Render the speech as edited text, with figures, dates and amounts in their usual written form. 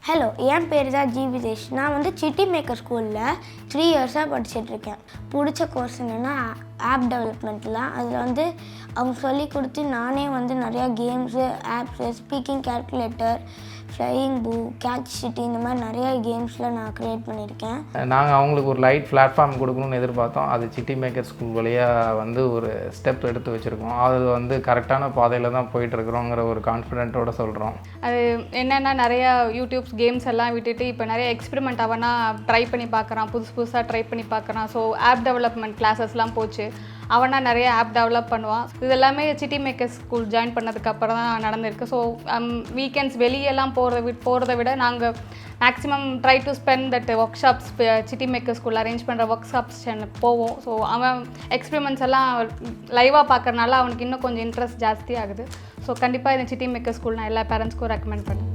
Hello, என் பேர் தான் ஜீவிதேஷ். நான் வந்து சிட்டி மேக்கர் ஸ்கூலில் 3 இயர்ஸாக படிச்சிட்ருக்கேன். பிடிச்ச கோர்ஸ் என்னென்னா ஆப் டெவலப்மெண்ட்டில். அதில் வந்து அவங்க சொல்லி கொடுத்து நானே வந்து நிறையா games, apps, speaking calculator, flying பூ, கேட்ச் சிட்டி, இந்த மாதிரி நிறையா கேம்ஸில் நான் க்ரியேட் பண்ணியிருக்கேன். நாங்கள் அவங்களுக்கு ஒரு லைட் பிளாட்ஃபார்ம் கொடுக்கணும்னு எதிர்பார்த்தோம். அது சிட்டி மேக்கர் ஸ்கூல் வழியாக வந்து ஒரு ஸ்டெப் எடுத்து வச்சுருக்கோம். அது வந்து கரெக்டான பாதையில் தான் போயிட்டுருக்குறோங்கிற ஒரு கான்ஃபிடென்ட்டோடு சொல்கிறோம். அது என்னென்னா நிறையா யூடியூப்ஸ் கேம்ஸ் எல்லாம் விட்டுட்டு இப்போ நிறைய எக்ஸ்பெரிமெண்ட் அவனா ட்ரை பண்ணி பார்க்குறான், புதுசாக ட்ரை பண்ணி பார்க்குறான். ஸோ ஆப் டெவலப்மெண்ட் கிளாஸஸ்லாம் போச்சு. அவனா நிறைய ஆப் டெவலப் பண்ணுவான். இது எல்லாமே சிட்டி மேக்கர் ஸ்கூல் ஜாயின் பண்ணதுக்கப்புறம் தான் நடந்திருக்கு. ஸோ வீக்கெண்ட்ஸ் வெளியெல்லாம் போகிறத விட நாங்கள் maximum try to spend that work shops. City maker school arrange பண்ணுற ஒர்க் ஷாப்ஸ் போவோம். ஸோ அவன் எக்ஸ்பெரிமெண்ட்ஸ் எல்லாம் லைவாக பார்க்குறனால அவனுக்கு இன்னும் கொஞ்சம் இன்ட்ரெஸ்ட் ஜாஸ்தி ஆகுது. ஸோ கண்டிப்பாக இந்த சிட்டி மேக்கர் ஸ்கூல் நான் எல்லா பேரண்ட்ஸ்க்கும் ரெக்கமெண்ட் பண்ணேன்.